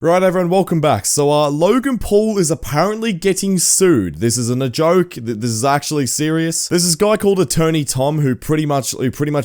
Right, everyone, welcome back. So, Logan Paul is apparently getting sued. This isn't a joke. This is actually serious. There's this guy called Attorney Tom who pretty much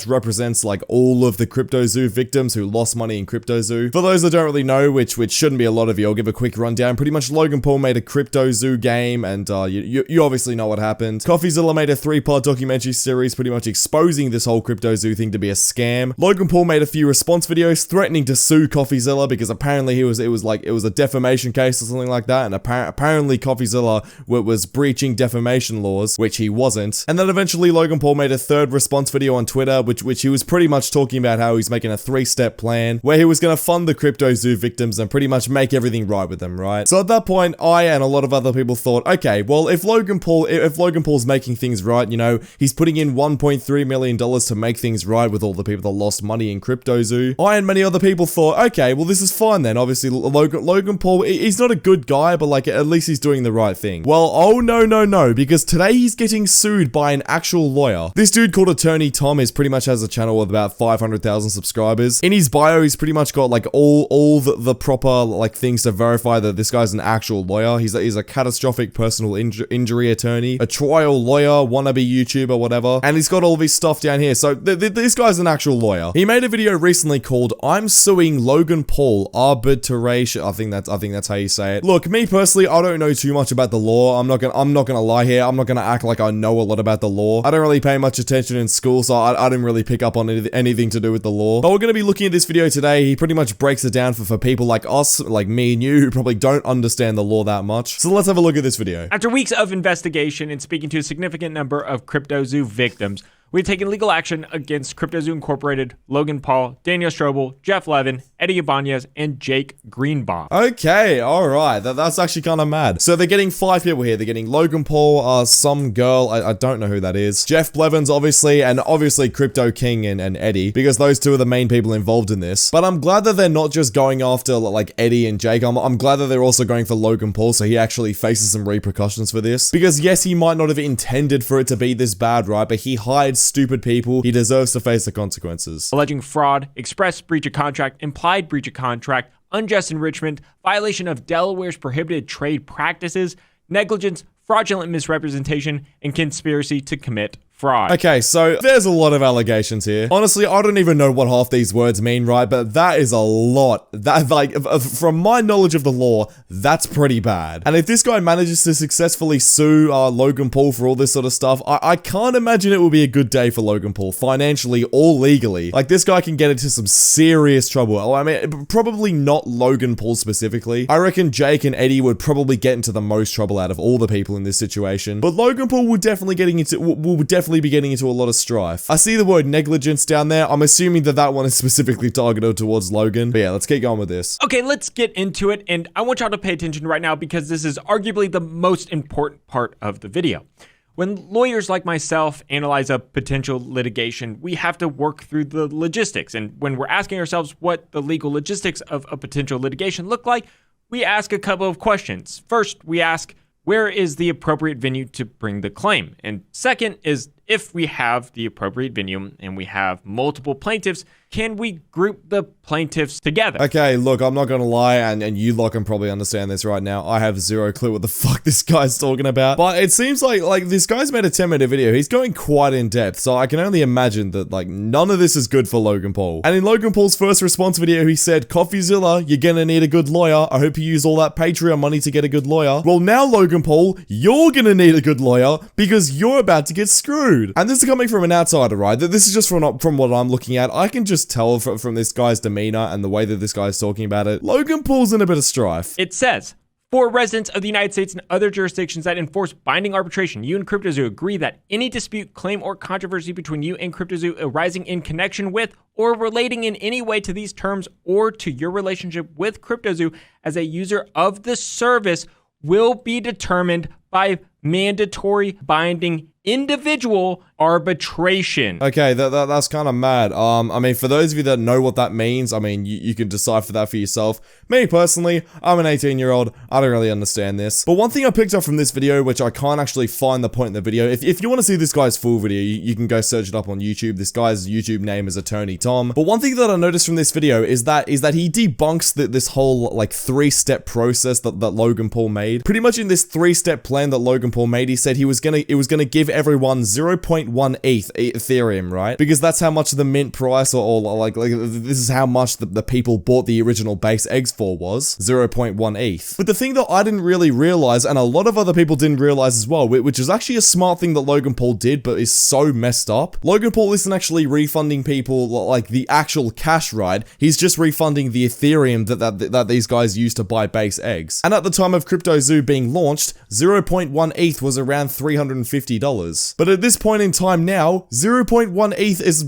represents like all of the CryptoZoo victims who lost money in CryptoZoo. For those that don't really know, which shouldn't be a lot of you, I'll give a quick rundown. Pretty much Logan Paul made a CryptoZoo game, and you obviously know what happened. CoffeeZilla made a 3-part documentary series pretty much exposing this whole CryptoZoo thing to be a scam. Logan Paul made a few response videos threatening to sue CoffeeZilla because apparently it was a defamation case or something like that, and apparently CoffeeZilla was breaching defamation laws, which he wasn't. And then eventually Logan Paul made a third response video on Twitter, which he was pretty much talking about how he's making a 3-step plan where he was going to fund the CryptoZoo victims and pretty much make everything right with them, right? So at that point, I and a lot of other people thought, okay, well, if Logan Paul's making things right, you know, he's putting in $1.3 million to make things right with all the people that lost money in CryptoZoo. I and many other people thought, okay, well, this is fine then. Obviously, Logan Paul, he's not a good guy, but like at least he's doing the right thing. Well, oh no, because today he's getting sued by an actual lawyer. This dude called Attorney Tom pretty much has a channel with about 500,000 subscribers. In his bio, he's pretty much got like all the proper like things to verify that this guy's an actual lawyer. He's a catastrophic personal injury attorney, a trial lawyer, wannabe YouTuber, whatever. And he's got all this stuff down here. So this guy's an actual lawyer. He made a video recently called "I'm suing Logan Paul arbitration." I think that's how you say it. Look, me personally, I don't know too much about the law. I'm not gonna lie here. I'm not gonna act like I know a lot about the law. I don't really pay much attention in school, so I didn't really pick up on anything to do with the law. But we're gonna be looking at this video today. He pretty much breaks it down for people like us, like me and you, who probably don't understand the law that much. So let's have a look at this video. After weeks of investigation and speaking to a significant number of CryptoZoo victims, we've taken legal action against CryptoZoo Incorporated, Logan Paul, Daniel Strobel, Jeff Levin, Eddie Ibanez, and Jake Greenbaum. Okay, alright, that's actually kind of mad. So they're getting 5 people here. They're getting Logan Paul, some girl, I don't know who that is, Jeff Blevins, obviously, and obviously Crypto King and Eddie, because those two are the main people involved in this. But I'm glad that they're not just going after like Eddie and Jake. I'm glad that they're also going for Logan Paul, so he actually faces some repercussions for this. Because yes, he might not have intended for it to be this bad, right? But he hired stupid people. He deserves to face the consequences. Alleging fraud, express breach of contract, implied breach of contract, unjust enrichment, violation of Delaware's prohibited trade practices, negligence, fraudulent misrepresentation, and conspiracy to commit fraud. Okay, so there's a lot of allegations here. Honestly, I don't even know what half these words mean, right? But that is a lot. That, like, from my knowledge of the law, that's pretty bad. And if this guy manages to successfully sue Logan Paul for all this sort of stuff, I can't imagine it will be a good day for Logan Paul, financially or legally. Like, this guy can get into some serious trouble. Oh, I mean, probably not Logan Paul specifically. I reckon Jake and Eddie would probably get into the most trouble out of all the people in this situation. But Logan Paul will definitely be getting into a lot of strife. I see the word negligence down there. I'm assuming that one is specifically targeted towards Logan. But yeah, let's keep going with this. Okay, let's get into it. And I want y'all to pay attention right now because this is arguably the most important part of the video. When lawyers like myself analyze a potential litigation, we have to work through the logistics. And when we're asking ourselves what the legal logistics of a potential litigation look like, we ask a couple of questions. First, we ask, where is the appropriate venue to bring the claim? And second is, if we have the appropriate venue and we have multiple plaintiffs, can we group the plaintiffs together? Okay, look, I'm not gonna lie, and you lot can probably understand this right now. I have zero clue what the fuck this guy's talking about. But it seems like this guy's made a 10-minute video. He's going quite in depth, so I can only imagine that like none of this is good for Logan Paul. And in Logan Paul's first response video, he said, "CoffeeZilla, you're gonna need a good lawyer. I hope you use all that Patreon money to get a good lawyer." Well, now Logan Paul, you're gonna need a good lawyer because you're about to get screwed. And this is coming from an outsider, right? This is just from what I'm looking at. I can just tell from this guy's demeanor and the way that this guy's talking about it. Logan Paul's in a bit of strife. It says, for residents of the United States and other jurisdictions that enforce binding arbitration, you and CryptoZoo agree that any dispute, claim, or controversy between you and CryptoZoo arising in connection with or relating in any way to these terms or to your relationship with CryptoZoo as a user of the service will be determined by mandatory binding individual arbitration. Okay, that's kind of mad. I mean, for those of you that know what that means, I mean, you can decipher that for yourself. Me, personally, I'm an 18-year-old. I don't really understand this. But one thing I picked up from this video, which I can't actually find the point in the video, if you want to see this guy's full video, you can go search it up on YouTube. This guy's YouTube name is Attorney Tom. But one thing that I noticed from this video is that he debunks this whole, like, 3-step process that Logan Paul made. Pretty much in this 3-step plan that Logan Paul made, he said it was gonna give everyone 0.18 Ethereum, right? Because that's how much the mint price or like this is how much the people bought the original base eggs for was 0.1 ETH. But the thing that I didn't really realize, and a lot of other people didn't realize as well, which is actually a smart thing that Logan Paul did, but is so messed up. Logan Paul isn't actually refunding people like the actual cash, right? He's just refunding the Ethereum that these guys used to buy base eggs. And at the time of CryptoZoo being launched, 0.1 ETH was around $350. But at this point in time now, 0.1 ETH is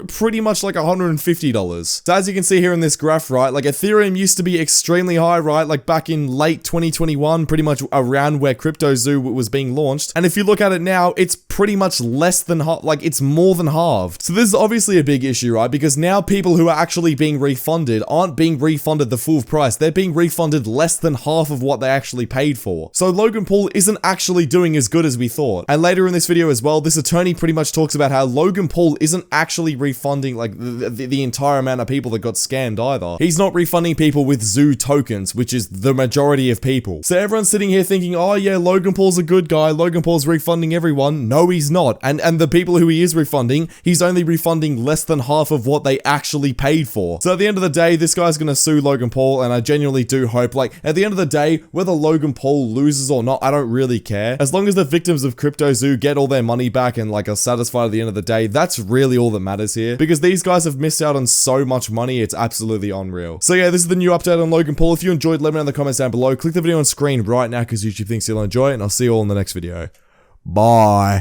pretty much like $150. So as you can see here in this graph, right, like Ethereum used to be extremely high, right, like back in late 2021, pretty much around where CryptoZoo was being launched. And if you look at it now, it's pretty much less than half, like it's more than halved. So this is obviously a big issue, right, because now people who are actually being refunded aren't being refunded the full price. They're being refunded less than half of what they actually paid for. So Logan Paul isn't actually doing as good as we thought. And later in this video as well, this attorney pretty much talks about how Logan Paul isn't actually refunding like the entire amount of people that got scammed either. He's not refunding people with Zoo tokens, which is the majority of people. So everyone's sitting here thinking, oh yeah, Logan Paul's a good guy. Logan Paul's refunding everyone. No, he's not. And the people who he is refunding, he's only refunding less than half of what they actually paid for. So at the end of the day, this guy's gonna sue Logan Paul, and I genuinely do hope, like, at the end of the day, whether Logan Paul loses or not, I don't really care. As long as the victims of CryptoZoo get all their money back and like are satisfied at the end of the day, that's really all that matters here, because these guys have missed out on so much money, it's absolutely unreal. So yeah, this is the new update on Logan Paul. If you enjoyed, let me know in the comments down below. Click the video on screen right now because YouTube thinks you'll enjoy it, and I'll see you all in the next video. Bye.